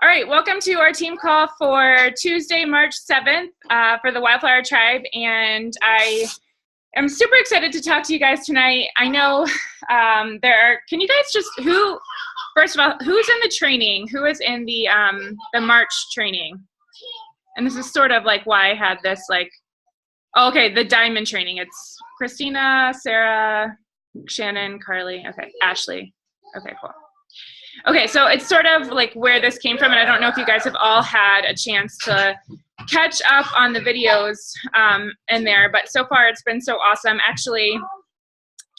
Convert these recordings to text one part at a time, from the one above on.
All right, welcome to our team call for Tuesday, March 7th for the Wildflower Tribe, and I am super excited to talk to you guys tonight. I know can you guys just, first of all, who's in the training? Who is in the March training? And this is sort of like why I had this okay, the diamond training. It's Christina, Sarah, Shannon, Carly, okay, Ashley. Okay, cool. Okay, so it's sort of like where this came from, and I don't know if you guys have all had a chance to catch up on the videos in there, but so far it's been so awesome. Actually,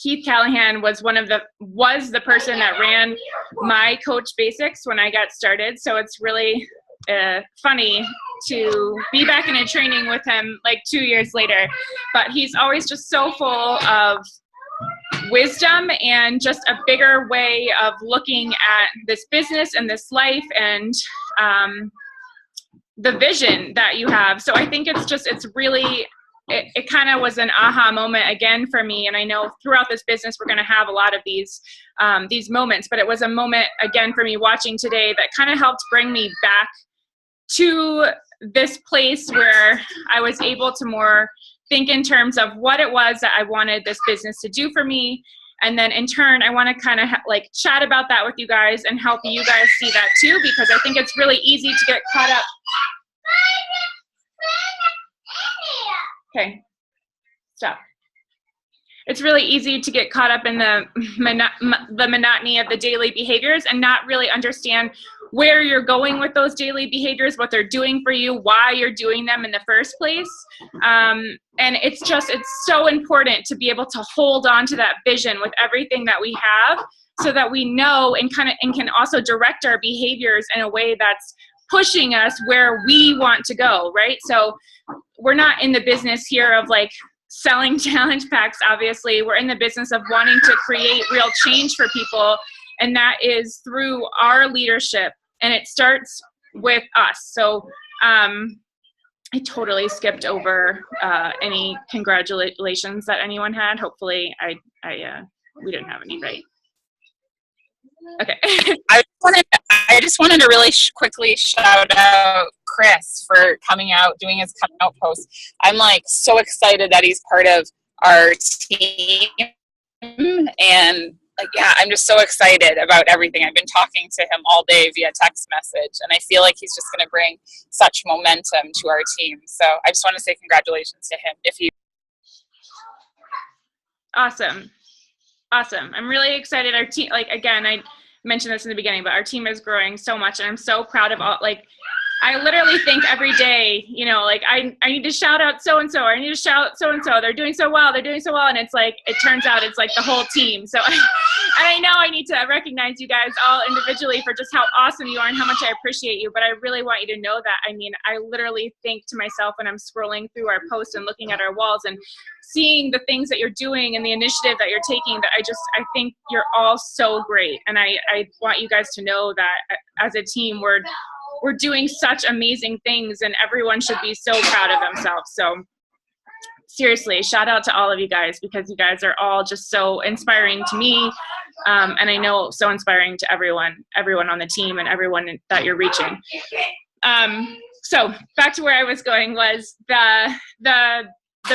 Keith Callahan was the person that ran my Coach Basics when I got started, so it's really funny to be back in a training with him like 2 years later, but he's always just so full of wisdom and just a bigger way of looking at this business and this life and the vision that you have. So I think it kind of was an aha moment again for me. And I know throughout this business, we're going to have a lot of these moments, but it was a moment again for me watching today that kind of helped bring me back to this place where I was able to more think in terms of what it was that I wanted this business to do for me. And then in turn, I want to kind of chat about that with you guys and help you guys see that too, because I think it's really easy to get caught up. Okay, stop. It's really easy to get caught up in the monotony of the daily behaviors and not really understand where you're going with those daily behaviors, what they're doing for you, why you're doing them in the first place. And it's so important to be able to hold on to that vision with everything that we have so that we know and can also direct our behaviors in a way that's pushing us where we want to go, right? So we're not in the business here of selling challenge packs, obviously. We're in the business of wanting to create real change for people, and that is through our leadership, and it starts with us. So I totally skipped over any congratulations that anyone had. Hopefully we didn't have any, right? Okay. I just wanted to really quickly shout out Chris for coming out, doing his coming out post. I'm so excited that he's part of our team, and I'm just so excited about everything. I've been talking to him all day via text message, and I feel like he's just going to bring such momentum to our team. So I just want to say congratulations to him. Awesome. I'm really excited. Our team, again, I mentioned this in the beginning, but our team is growing so much, and I'm so proud of all, I literally think every day, I need to shout out so-and-so, or I need to shout so-and-so, they're doing so well, and it's it turns out it's the whole team. So, and I know I need to recognize you guys all individually for just how awesome you are and how much I appreciate you, but I really want you to know that, I literally think to myself when I'm scrolling through our posts and looking at our walls and seeing the things that you're doing and the initiative that you're taking, that I think you're all so great. And I want you guys to know that as a team, we're doing such amazing things, and everyone should be so proud of themselves. So seriously, shout out to all of you guys, because you guys are all just so inspiring to me. And I know so inspiring to everyone on the team and everyone that you're reaching. So back to where I was going was the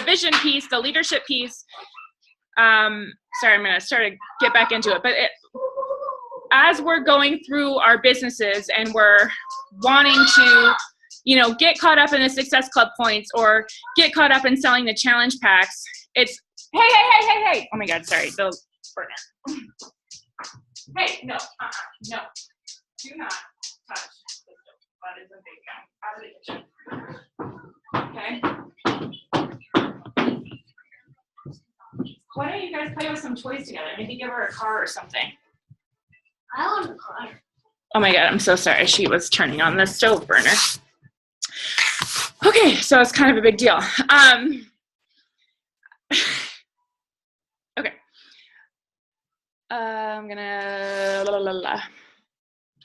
vision piece, the leadership piece. Sorry, I'm going to start to get back into it. But as we're going through our businesses and we're wanting to, get caught up in the Success Club points or get caught up in selling the challenge packs, it's, hey. Oh my God, sorry, the burner. Hey, no, no. Do not touch the stove. That is a big guy. Out of the kitchen. Okay? Why don't you guys play with some toys together? Maybe give her a car or something. I want a car. Oh my God, I'm so sorry. She was turning on the stove burner. Okay, so it's kind of a big deal. Okay. I'm gonna,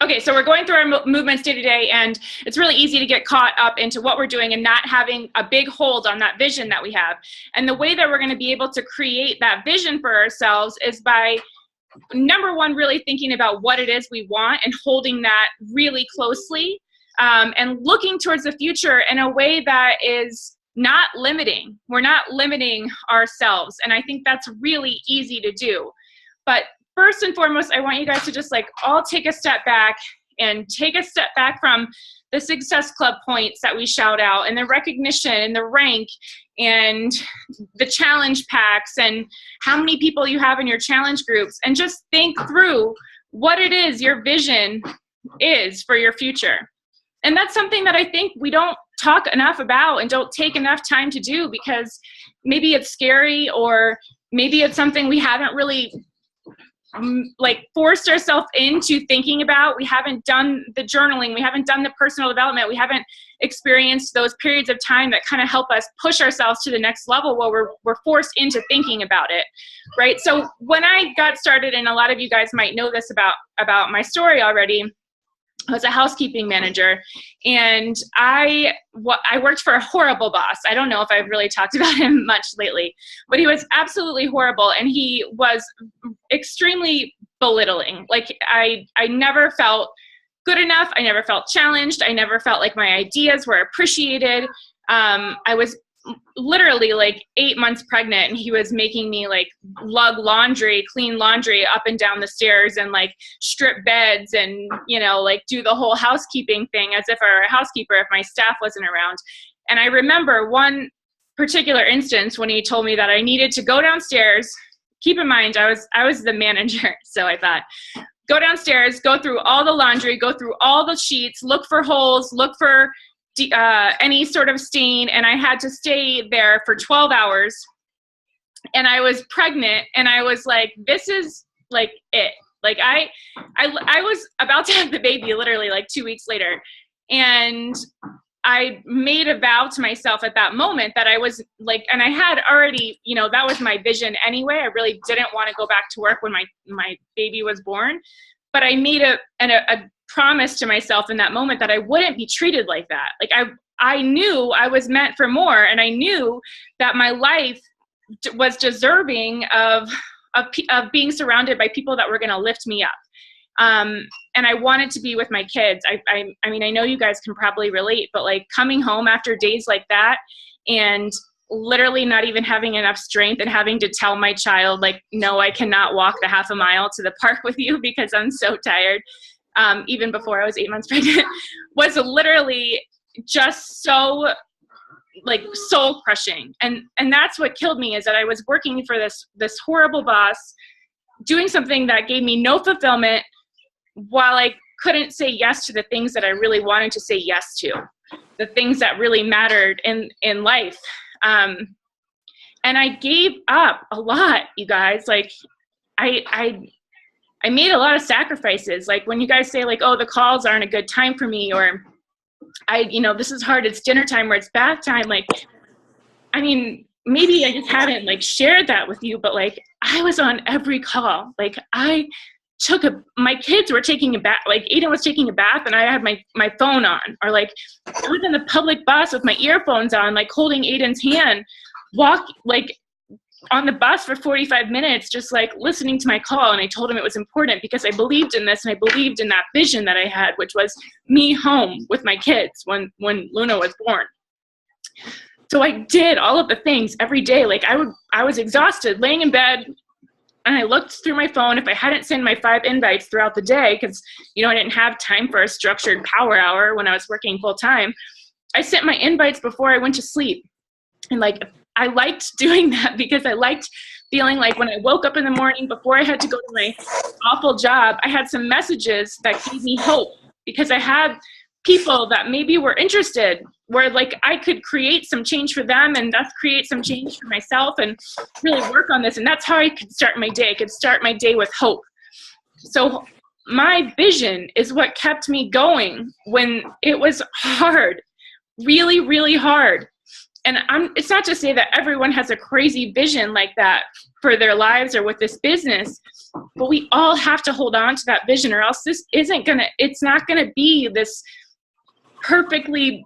Okay, so we're going through our movements day to day, and it's really easy to get caught up into what we're doing and not having a big hold on that vision that we have. And the way that we're gonna be able to create that vision for ourselves is by number one, really thinking about what it is we want and holding that really closely, and looking towards the future in a way that is not limiting. We're not limiting ourselves. And I think that's really easy to do. But first and foremost, I want you guys to just like all take a step back and take a step back from the Success Club points that we shout out and the recognition and the rank and the challenge packs and how many people you have in your challenge groups, and just think through what it is your vision is for your future. And that's something that I think we don't talk enough about and don't take enough time to do, because maybe it's scary, or maybe it's something we haven't really like forced ourselves into thinking about. We haven't done the journaling. We haven't done the personal development. We haven't experienced those periods of time that kind of help us push ourselves to the next level where we're forced into thinking about it, right? So when I got started, and a lot of you guys might know this about my story already, I was a housekeeping manager, and I worked for a horrible boss. I don't know if I've really talked about him much lately, but he was absolutely horrible, and he was extremely belittling. Like I never felt good enough. I never felt challenged. I never felt like my ideas were appreciated. I was literally like 8 months pregnant, and he was making me like lug laundry, clean laundry up and down the stairs, and like strip beds, and like do the whole housekeeping thing as if I were a housekeeper if my staff wasn't around. And I remember one particular instance when he told me that I needed to go downstairs. Keep in mind, I was the manager, so I thought, go downstairs, go through all the laundry, go through all the sheets, look for holes, look for any sort of stain, and I had to stay there for 12 hours, and I was pregnant, and I was like, this is like it. Like I was about to have the baby literally like 2 weeks later, and I made a vow to myself at that moment that I was like, and I had already, that was my vision anyway. I really didn't want to go back to work when my baby was born, but I made a promise to myself in that moment that I wouldn't be treated like that. Like I knew I was meant for more, and I knew that my life was deserving of being surrounded by people that were going to lift me up. And I wanted to be with my kids. I mean, I know you guys can probably relate, but like coming home after days like that and literally not even having enough strength and having to tell my child, like, no, I cannot walk the half a mile to the park with you because I'm so tired. Even before I was 8 months pregnant, was literally just so like soul crushing. And that's what killed me, is that I was working for this horrible boss, doing something that gave me no fulfillment, while I couldn't say yes to the things that I really wanted to say yes to, the things that really mattered in life. And I gave up a lot, you guys. Like I made a lot of sacrifices. Like when you guys say like, oh, the calls aren't a good time for me, or this is hard, it's dinner time, or it's bath time. Like, I mean, maybe I just haven't like shared that with you, but like I was on every call. Like my kids were taking a bath, like Aiden was taking a bath, and I had my phone on, or like I was in the public bus with my earphones on, like holding Aiden's hand, like on the bus for 45 minutes, just like listening to my call. And I told him it was important because I believed in this, and I believed in that vision that I had, which was me home with my kids when Luna was born. So I did all of the things every day. Like I was exhausted, laying in bed, and I looked through my phone if I hadn't sent my 5 invites throughout the day, because I didn't have time for a structured power hour when I was working full time. I sent my invites before I went to sleep. And like I liked doing that, because I liked feeling like when I woke up in the morning before I had to go to my awful job, I had some messages that gave me hope, because I had people that maybe were interested, where like I could create some change for them, and thus create some change for myself, and really work on this. And that's how I could start my day. I could start my day with hope. So my vision is what kept me going when it was hard, really, really hard. And it's not to say that everyone has a crazy vision like that for their lives or with this business, but we all have to hold on to that vision, or else it's not gonna be this perfectly,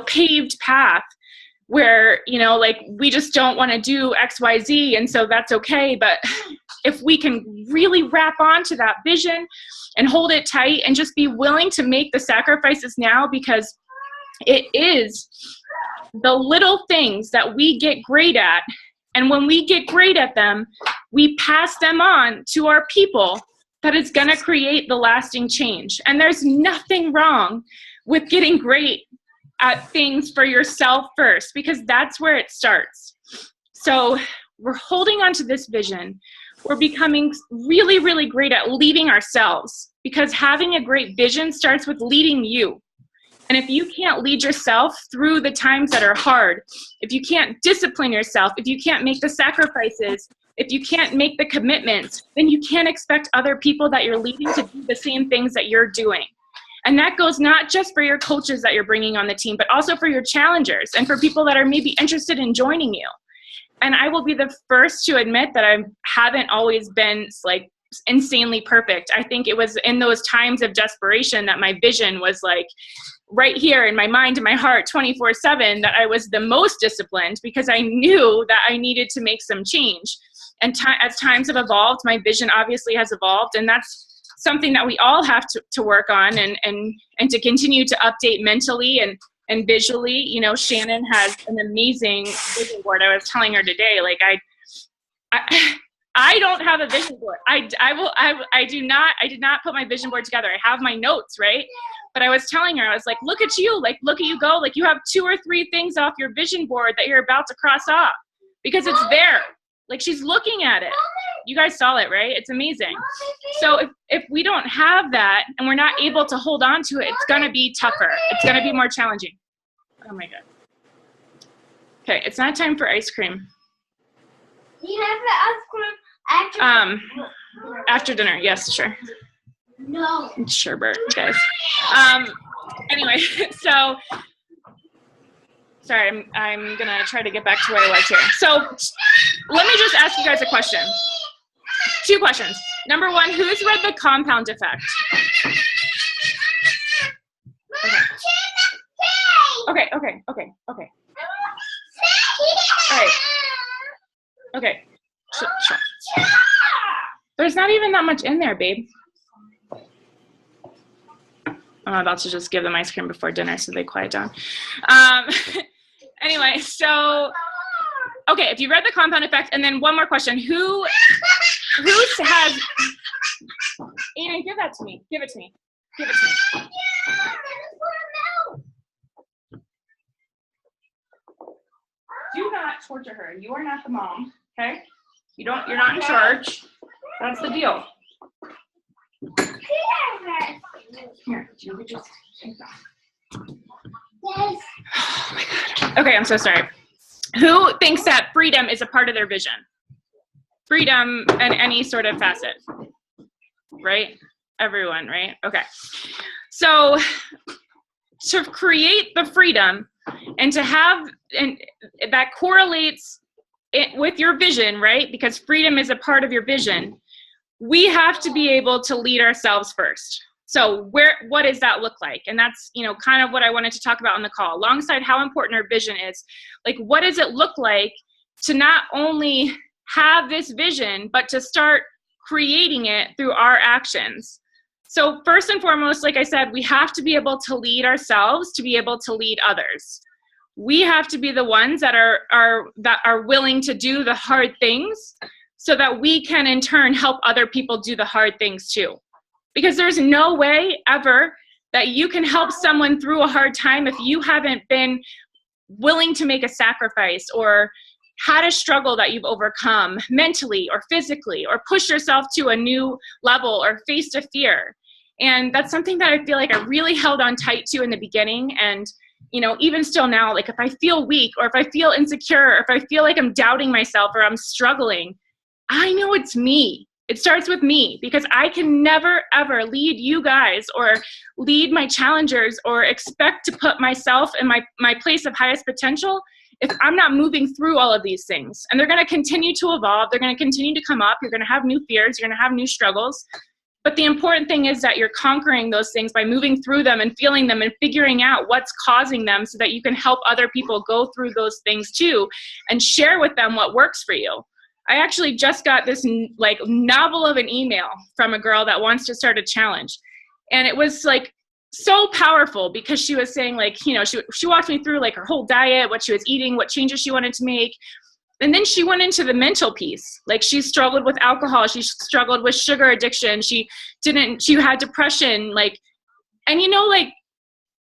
paved path where, you know, like we just don't want to do XYZ, and so that's okay. But if we can really wrap onto that vision and hold it tight and just be willing to make the sacrifices now, because it is the little things that we get great at. And when we get great at them, we pass them on to our people, that is going to create the lasting change. And there's nothing wrong with getting great at things for yourself first, because that's where it starts. So we're holding on to this vision. We're becoming really, really great at leading ourselves, because having a great vision starts with leading you. And if you can't lead yourself through the times that are hard, if you can't discipline yourself, if you can't make the sacrifices, if you can't make the commitments, then you can't expect other people that you're leading to do the same things that you're doing. And that goes not just for your coaches that you're bringing on the team, but also for your challengers and for people that are maybe interested in joining you. And I will be the first to admit that I haven't always been like insanely perfect. I think it was in those times of desperation that my vision was like right here in my mind and my heart 24/7, that I was the most disciplined, because I knew that I needed to make some change. And as times have evolved, my vision obviously has evolved, and that's something that we all have to work on and to continue to update mentally and visually. You know, Shannon has an amazing vision board. I was telling her today, like I don't have a vision board. I did not put my vision board together. I have my notes, right? But I was telling her, I was like, look at you, like, look at you go. Like, you have 2 or 3 things off your vision board that you're about to cross off, because it's there. Like, she's looking at it. You guys saw it, right? It's amazing. So if we don't have that and we're not able to hold on to it, it's going to be tougher. It's going to be more challenging. Oh my God. Okay, it's not time for ice cream. You have the ice cream After dinner, yes, sure. No. Sherbert, guys. Anyway, so sorry, I'm gonna try to get back to where I was here. So let me just ask you guys a question. 2 questions. Number 1, who's read The Compound Effect? Okay. All right. Okay. Sure. There's not even that much in there, babe. I'm about to just give them ice cream before dinner so they quiet down. Anyway, so, okay, if you read The Compound Effect, and then one more question. Who has, Aiden, give that to me. Give it to me. Do not torture her. You are not the mom, okay? You're not in charge. That's the deal. Here, you could just take that. Yes. Oh my God. Okay, I'm so sorry. Who thinks that freedom is a part of their vision? Freedom in any sort of facet, right? Everyone, right? Okay. So to create the freedom and to have, and that correlates it with your vision, right? Because freedom is a part of your vision. We have to be able to lead ourselves first. So what does that look like? And that's, you know, kind of what I wanted to talk about on the call, alongside how important our vision is. Like, what does it look like to not only have this vision, but to start creating it through our actions? So first and foremost, like I said, we have to be able to lead ourselves to be able to lead others. We have to be the ones that are willing to do the hard things, so that we can in turn help other people do the hard things too. Because there's no way ever that you can help someone through a hard time if you haven't been willing to make a sacrifice, or had a struggle that you've overcome mentally or physically, or push yourself to a new level, or faced a fear. And that's something that I feel like I really held on tight to in the beginning. And, you know, even still now, like if I feel weak, or if I feel insecure, or if I feel like I'm doubting myself, or I'm struggling, I know it's me. It starts with me, because I can never, ever lead you guys or lead my challengers or expect to put myself in my place of highest potential if I'm not moving through all of these things. And they're going to continue to evolve. They're going to continue to come up. You're going to have new fears. You're going to have new struggles. But the important thing is that you're conquering those things by moving through them and feeling them and figuring out what's causing them so that you can help other people go through those things too and share with them what works for you. I actually just got this like novel of an email from a girl that wants to start a challenge. And it was like so powerful because she was saying like, you know, she walked me through like her whole diet, what she was eating, what changes she wanted to make. And then she went into the mental piece. Like she struggled with alcohol. She struggled with sugar addiction. She had depression. Like, and you know, like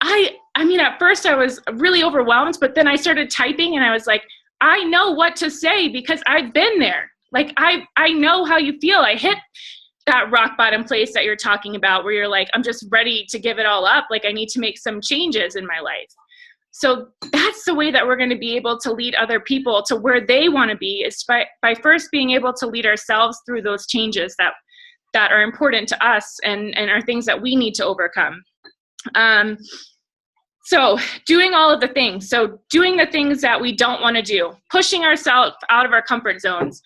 I mean, at first I was really overwhelmed, but then I started typing and I was like, I know what to say because I've been there. Like I know how you feel. I hit that rock bottom place that you're talking about where you're like, I'm just ready to give it all up. Like I need to make some changes in my life. So that's the way that we're going to be able to lead other people to where they want to be, is by first being able to lead ourselves through those changes that are important to us and are things that we need to overcome. So doing all of the things. So doing the things that we don't want to do, pushing ourselves out of our comfort zones,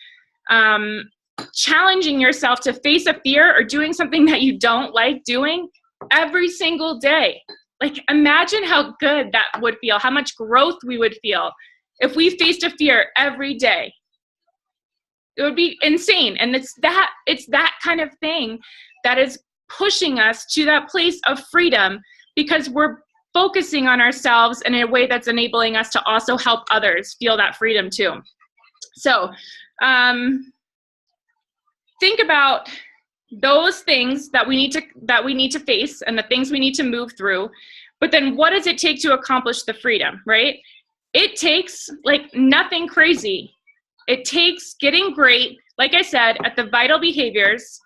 challenging yourself to face a fear or doing something that you don't like doing every single day. Like imagine how good that would feel, how much growth we would feel if we faced a fear every day. It would be insane. And it's that kind of thing that is pushing us to that place of freedom because we're focusing on ourselves in a way that's enabling us to also help others feel that freedom too. So think about those things that we need to face and the things we need to move through. But then what does it take to accomplish the freedom, right? It takes like nothing crazy. It takes getting great, like I said, at the vital behaviors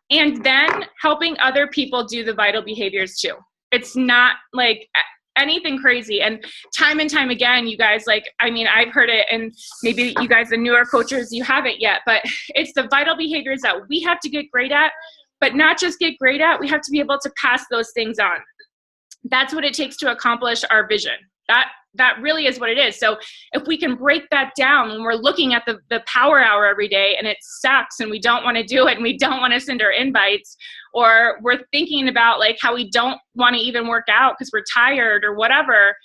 and then helping other people do the vital behaviors too. It's not like anything crazy. And time again, you guys, like, I mean, I've heard it, and maybe you guys, the newer coaches, you haven't yet, but it's the vital behaviors that we have to get great at, but not just get great at, we have to be able to pass those things on. That's what it takes to accomplish our vision. That really is what it is. So if we can break that down when we're looking at the power hour every day and it sucks and we don't want to do it and we don't want to send our invites, or we're thinking about like how we don't want to even work out because we're tired or whatever,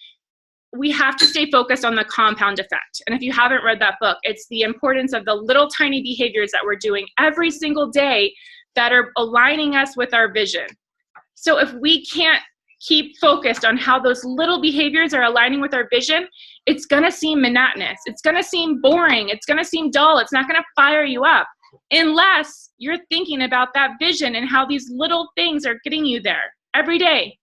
we have to stay focused on the compound effect. And if you haven't read that book, it's the importance of the little tiny behaviors that we're doing every single day that are aligning us with our vision. So if we can't keep focused on how those little behaviors are aligning with our vision, it's going to seem monotonous. It's going to seem boring. It's going to seem dull. It's not going to fire you up unless you're thinking about that vision and how these little things are getting you there every day,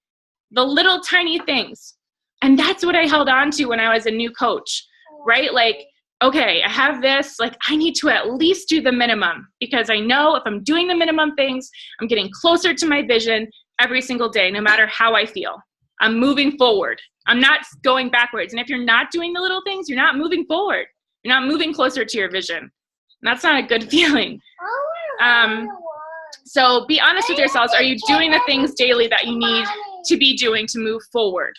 the little tiny things. And that's what I held on to when I was a new coach, right? Like, okay, I have this, like I need to at least do the minimum because I know if I'm doing the minimum things, I'm getting closer to my vision every single day, no matter how I feel. I'm moving forward. I'm not going backwards. And if you're not doing the little things, you're not moving forward. You're not moving closer to your vision. And that's not a good feeling. So be honest with yourselves. Are you doing the things daily that you need to be doing to move forward?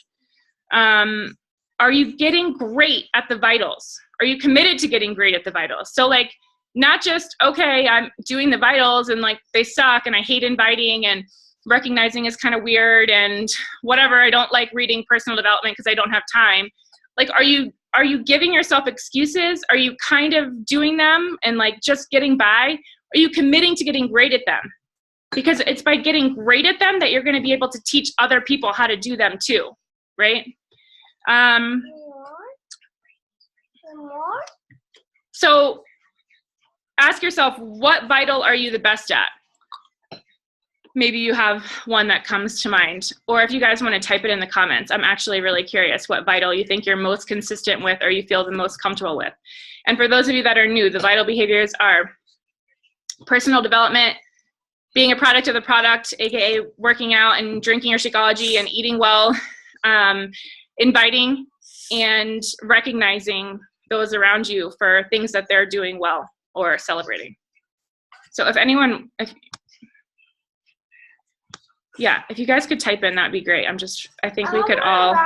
Are you getting great at the vitals? Are you committed to getting great at the vitals? So like, not just, okay, I'm doing the vitals and like they suck and I hate inviting and recognizing is kind of weird and whatever. I don't like reading personal development because I don't have time. Like, are you giving yourself excuses? Are you kind of doing them and like just getting by? Are you committing to getting great at them? Because it's by getting great at them that you're going to be able to teach other people how to do them too, right? So ask yourself, what vital are you the best at? Maybe you have one that comes to mind. Or if you guys want to type it in the comments, I'm actually really curious what vital you think you're most consistent with or you feel the most comfortable with. And for those of you that are new, the vital behaviors are personal development, being a product of the product, aka working out and drinking your Shakeology and eating well, inviting and recognizing those around you for things that they're doing well or celebrating. So if anyone, if you guys could type in, that'd be great. I think we could all.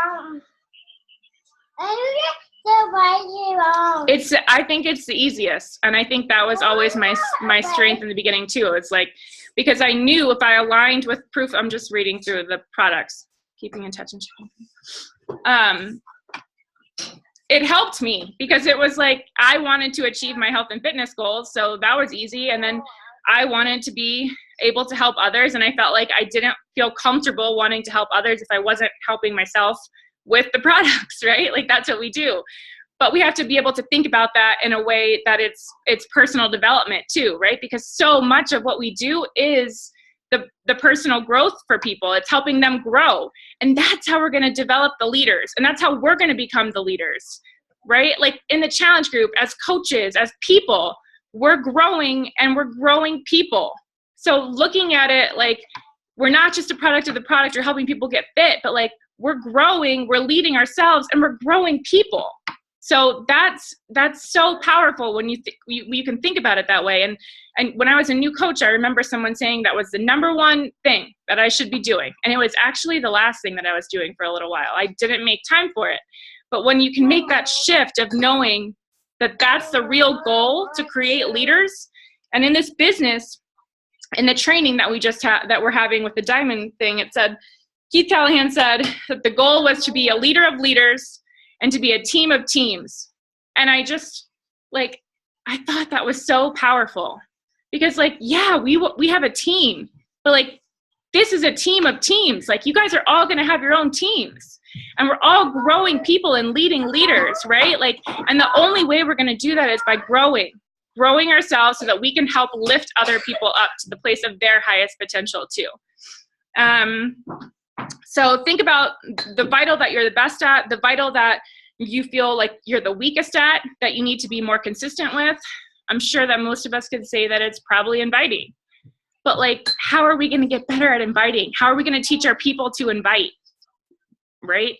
I think it's the easiest. And I think that was always my strength in the beginning too. It's like because I knew if I aligned with Proof, I'm just reading through the products, keeping in touch and it helped me because it was like, I wanted to achieve my health and fitness goals. So that was easy. And then I wanted to be able to help others. And I felt like I didn't feel comfortable wanting to help others if I wasn't helping myself with the products, right? Like that's what we do. But we have to be able to think about that in a way that it's personal development too, right? Because so much of what we do is the personal growth for people. It's helping them grow. And that's how we're going to develop the leaders. And that's how we're going to become the leaders, right? Like in the challenge group, as coaches, as people, we're growing and we're growing people. So looking at it like we're not just a product of the product or helping people get fit, but like we're growing, we're leading ourselves, and we're growing people. So that's so powerful when you can think about it that way. And when I was a new coach, I remember someone saying that was the number one thing that I should be doing. And it was actually the last thing that I was doing for a little while. I didn't make time for it. But when you can make that shift of knowing that that's the real goal, to create leaders, and in this business, in the training that we just that we're having with the diamond thing, it said, Keith Callahan said that the goal was to be a leader of leaders and to be a team of teams. And I just, like, I thought that was so powerful because, like, yeah, we have a team, but like, this is a team of teams. Like, you guys are all going to have your own teams, and we're all growing people and leading leaders, right? Like, and the only way we're going to do that is by growing ourselves so that we can help lift other people up to the place of their highest potential too. So think about the vital that you're the best at, the vital that you feel like you're the weakest at, that you need to be more consistent with. I'm sure that most of us could say that it's probably inviting. But like, how are we going to get better at inviting? How are we going to teach our people to invite, right?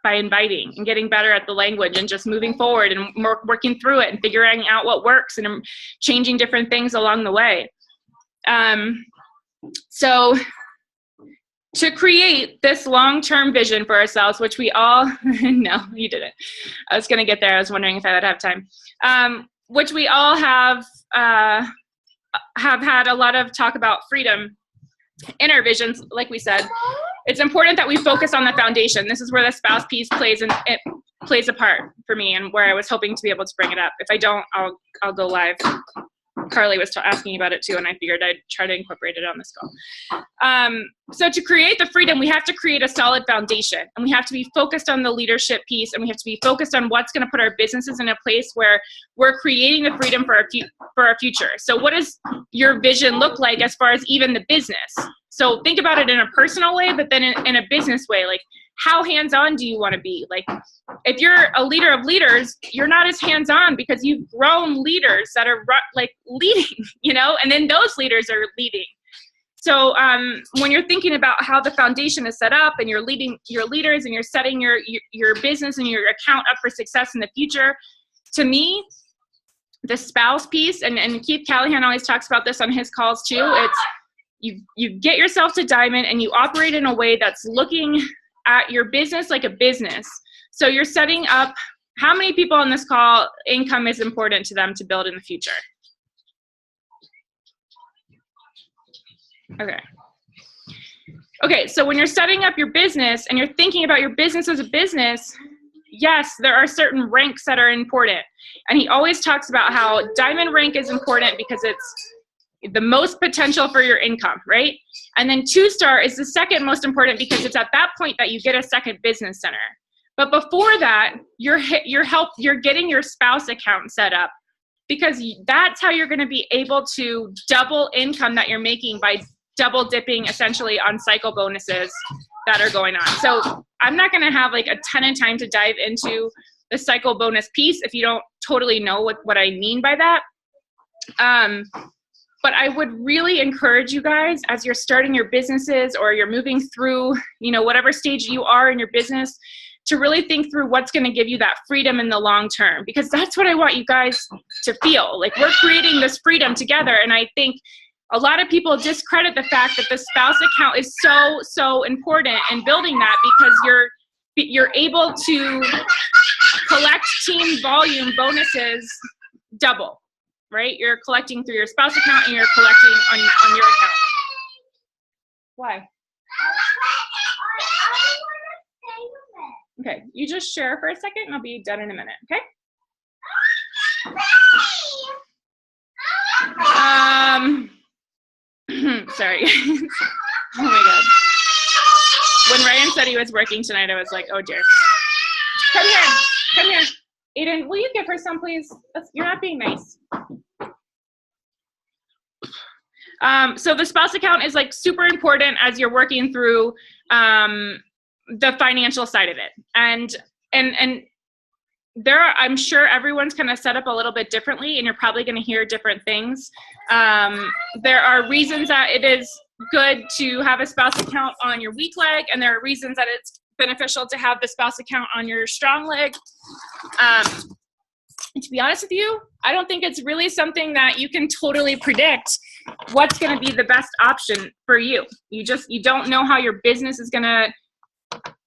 By inviting and getting better at the language and just moving forward and working through it and figuring out what works and changing different things along the way. So to create this long-term vision for ourselves, which we all, no, you didn't. I was going to get there. I was wondering if I would have time. Which we all have had a lot of talk about freedom in our visions. Like we said, it's important that we focus on the foundation. This is where the spouse piece plays a part for me, and where I was hoping to be able to bring it up. If I don't, I'll go live. Carly was asking about it too, and I figured I'd try to incorporate it on this call. So to create the freedom, we have to create a solid foundation, and we have to be focused on the leadership piece, and we have to be focused on what's going to put our businesses in a place where we're creating the freedom for our future. So what does your vision look like as far as even the business? So think about it in a personal way, but then in a business way, like, how hands-on do you want to be? Like, if you're a leader of leaders, you're not as hands-on because you've grown leaders that are like leading, and then those leaders are leading. So when you're thinking about how the foundation is set up and you're leading your leaders and you're setting your business and your account up for success in the future, to me, the spouse piece, and Keith Callahan always talks about this on his calls too, it's you get yourself to diamond and you operate in a way that's looking at your business like a business. So you're setting up, how many people on this call, income is important to them to build in the future? Okay, so when you're setting up your business and you're thinking about your business as a business, yes, there are certain ranks that are important. And he always talks about how diamond rank is important because it's the most potential for your income, right? And then 2-star is the second most important because it's at that point that you get a second business center. But before that, you're getting your spouse account set up, because that's how you're going to be able to double income that you're making by double dipping essentially on cycle bonuses that are going on. So I'm not going to have like a ton of time to dive into the cycle bonus piece if you don't totally know what I mean by that. But I would really encourage you guys, as you're starting your businesses or you're moving through, whatever stage you are in your business, to really think through what's going to give you that freedom in the long term, because that's what I want you guys to feel. Like, we're creating this freedom together. And I think a lot of people discredit the fact that the spouse account is so, so important in building that, because you're able to collect team volume bonuses double. Right? You're collecting through your spouse account and you're collecting on your account. Why? Okay, you just share for a second and I'll be done in a minute, okay? Sorry. Oh my God. When Ryan said he was working tonight, I was like, oh dear. Come here. Aiden, will you give her some, please? You're not being nice. So the spouse account is like super important as you're working through the financial side of it. And there are, I'm sure everyone's kind of set up a little bit differently, and you're probably going to hear different things. There are reasons that it is good to have a spouse account on your weak leg, and there are reasons that it's beneficial to have the spouse account on your strong leg. And to be honest with you, I don't think it's really something that you can totally predict what's going to be the best option for you. You don't know how your business is going to,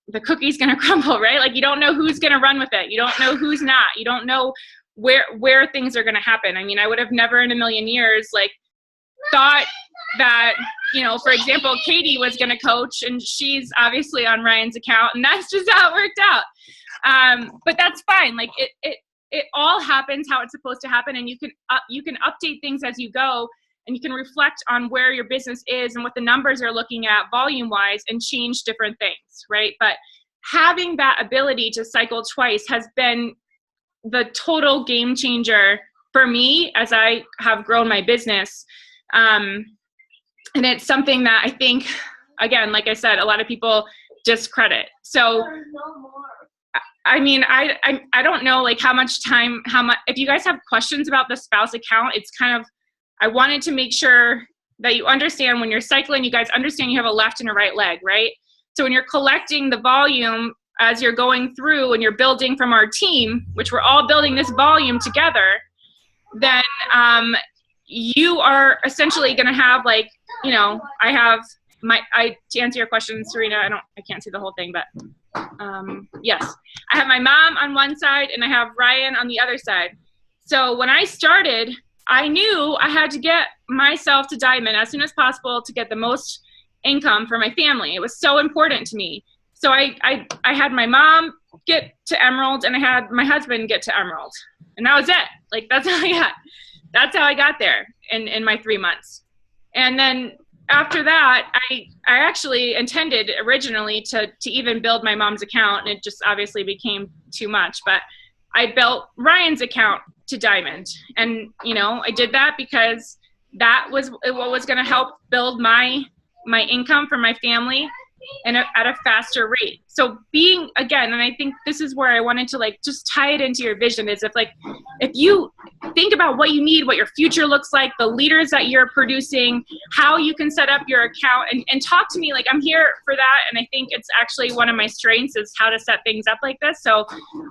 the cookie's going to crumble, right? Like, you don't know who's going to run with it. You don't know who's not. You don't know where things are going to happen. I mean, I would have never in a million years, like, thought that, you know, for example, Katie was going to coach, and she's obviously on Ryan's account, and that's just how it worked out. But that's fine. Like, it all happens how it's supposed to happen, and you can update things as you go, and you can reflect on where your business is and what the numbers are looking at volume-wise and change different things, right? But having that ability to cycle twice has been the total game changer for me as I have grown my business. And it's something that I think, again, like I said, a lot of people discredit. So, I mean, I don't know, like, how much, if you guys have questions about the spouse account, it's kind of, I wanted to make sure that you understand when you're cycling, you guys understand you have a left and a right leg, right? So when you're collecting the volume as you're going through and you're building from our team, which we're all building this volume together, then you are essentially going to have, like, you know, to answer your question, Serena, I can't see the whole thing, but yes, I have my mom on one side and I have Ryan on the other side. So when I started, I knew I had to get myself to Diamond as soon as possible to get the most income for my family. It was so important to me. So I had my mom get to Emerald, and I had my husband get to Emerald, and that was it. Like, that's how I got there in my 3 months. And then after that, I actually intended originally to even build my mom's account, and it just obviously became too much. But I built Ryan's account to Diamond, and, you know, I did that because that was what was going to help build my income for my family and at a faster rate. So being, again, and I think this is where I wanted to, like, just tie it into your vision, is if you think about what you need, what your future looks like, the leaders that you're producing, how you can set up your account, and talk to me. Like, I'm here for that, and I think it's actually one of my strengths is how to set things up like this. So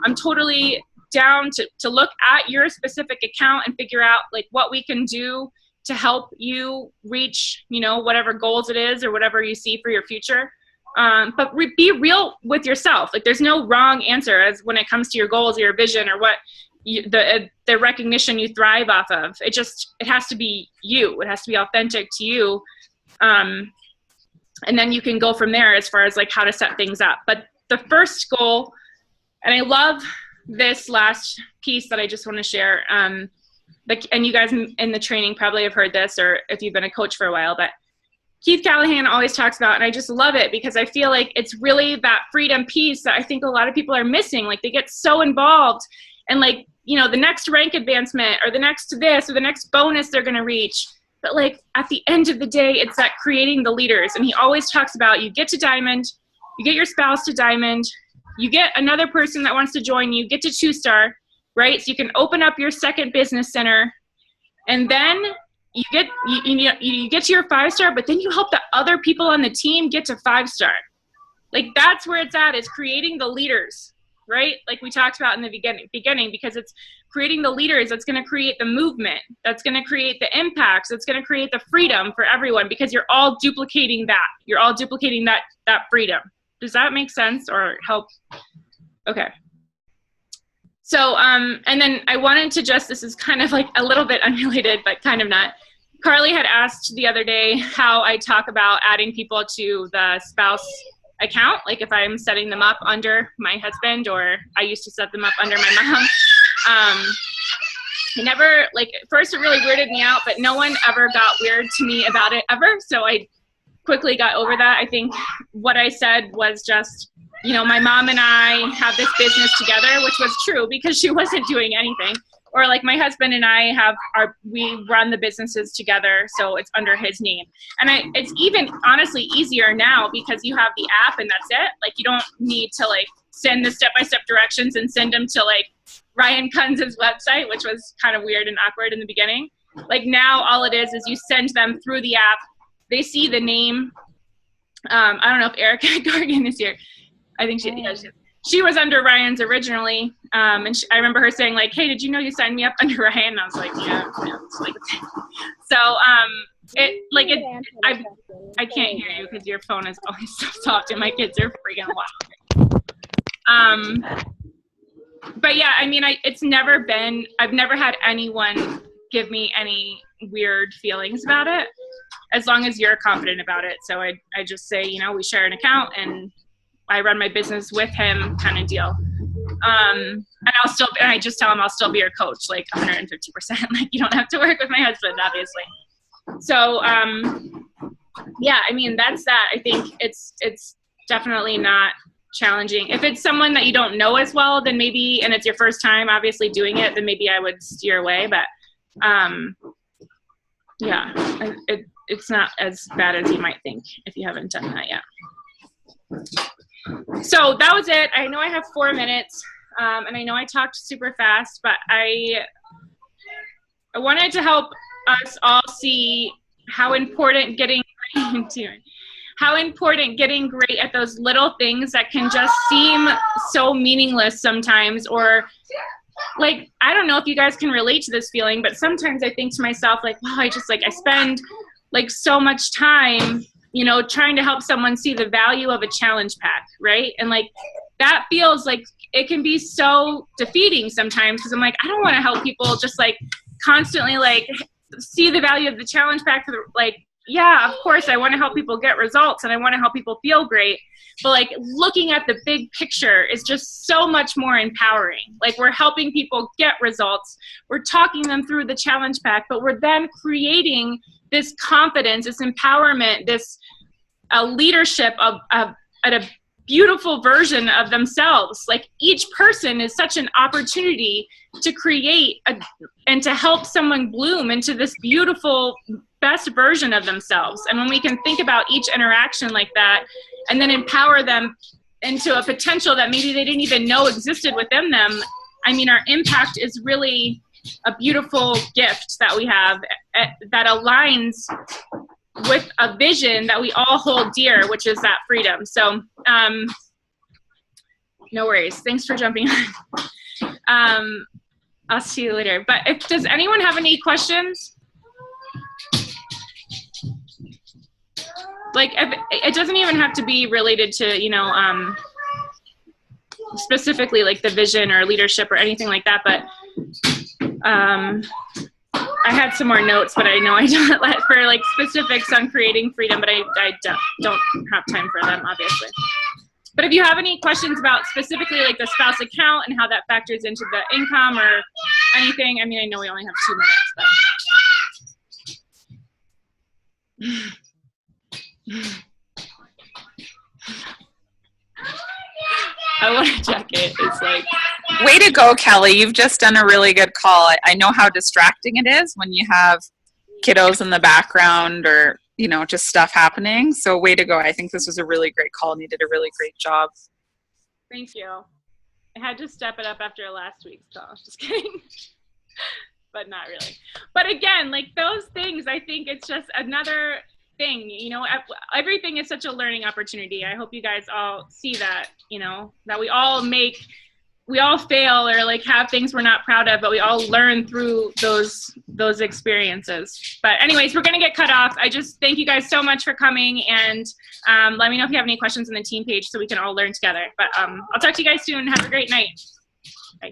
I'm totally down to look at your specific account and figure out, like, what we can do to help you reach, you know, whatever goals it is or whatever you see for your future. But be real with yourself. Like, there's no wrong answer as when it comes to your goals or your vision or what the recognition you thrive off of. It has to be you. It has to be authentic to you. And then you can go from there as far as, like, how to set things up. But the first goal, and I love this last piece that I just want to share, and you guys in the training probably have heard this, or if you've been a coach for a while, but Keith Callahan always talks about, and I just love it because I feel like it's really that freedom piece that I think a lot of people are missing. Like, they get so involved and, like, you know, the next rank advancement or the next this or the next bonus they're going to reach. But, like, at the end of the day, it's that creating the leaders. And he always talks about, you get to Diamond, you get your spouse to Diamond, you get another person that wants to join you, get to 2-star, right? So you can open up your second business center, and then you get to your 5-star, but then you help the other people on the team get to 5-star. Like, that's where it's at, is creating the leaders, right? Like we talked about in the beginning, because it's creating the leaders that's going to create the movement, that's going to create the impacts, that's going to create the freedom for everyone, because you're all duplicating that. You're all duplicating that freedom. Does that make sense or help? Okay. So, and then I wanted to this is kind of like a little bit unrelated, but kind of not. Carly had asked the other day how I talk about adding people to the spouse account, like if I'm setting them up under my husband, or I used to set them up under my mom. I never, like, at first it really weirded me out, but no one ever got weird to me about it ever. So I quickly got over that. I think what I said was just, you know, my mom and I have this business together, which was true because she wasn't doing anything. Or like my husband and I we run the businesses together, so it's under his name. And it's even honestly easier now because you have the app and that's it. Like you don't need to like send the step-by-step directions and send them to like Ryan Kunz's website, which was kind of weird and awkward in the beginning. Like now all it is you send them through the app. They see the name. I don't know if Erica Gargan is here. I think she was under Ryan's originally. And I remember her saying like, hey, did you know you signed me up under Ryan? And I was like, yeah. So I can't hear you because your phone is always so soft and my kids are freaking loud. But yeah, I mean, I've never had anyone give me any weird feelings about it, as long as you're confident about it. So I just say, you know, we share an account and I run my business with him kind of deal. And I just tell him I'll still be your coach, like 150%. Like you don't have to work with my husband, obviously. So, yeah, I mean, that's that. I think it's definitely not challenging. If it's someone that you don't know as well, then maybe, and it's your first time obviously doing it, then maybe I would steer away. But, yeah, it's not as bad as you might think if you haven't done that yet. So that was it. I know I have 4 minutes, and I know I talked super fast, but I wanted to help us all see how important getting great at those little things that can just seem so meaningless sometimes, or like, I don't know if you guys can relate to this feeling, but sometimes I think to myself, like, wow, I spend like so much time, you know, trying to help someone see the value of a challenge pack, right? And like, that feels like it can be so defeating sometimes, because I'm like, I don't want to help people just like constantly like see the value of the challenge pack. Like, yeah, of course I want to help people get results and I want to help people feel great, but like looking at the big picture is just so much more empowering. Like, we're helping people get results, we're talking them through the challenge pack, but we're then creating this confidence, this empowerment, this leadership at a beautiful version of themselves. Like, each person is such an opportunity to create and to help someone bloom into this beautiful, best version of themselves. And when we can think about each interaction like that and then empower them into a potential that maybe they didn't even know existed within them, I mean, our impact is really a beautiful gift that we have that aligns with a vision that we all hold dear, which is that freedom. So, no worries. Thanks for jumping on. I'll see you later. But does anyone have any questions? Like, it doesn't even have to be related to, you know, specifically like the vision or leadership or anything like that. But I had some more notes, but I know I don't let for like specifics on creating freedom, but I don't have time for them, obviously. But if you have any questions about specifically like the spouse account and how that factors into the income or anything, I mean, I know we only have 2 minutes, but. I want to check it. It's like, way to go, Kelly. You've just done a really good call. I know how distracting it is when you have kiddos in the background or, you know, just stuff happening. So way to go. I think this was a really great call and you did a really great job. Thank you. I had to step it up after last week's call. Just kidding. But not really. But again, like those things, I think it's just another thing, you know, everything is such a learning opportunity. I hope you guys all see that, you know, that we all fail or like have things we're not proud of, but we all learn through those experiences. But anyways, we're going to get cut off. I just thank you guys so much for coming, and let me know if you have any questions on the team page so we can all learn together. But I'll talk to you guys soon. Have a great night. Bye.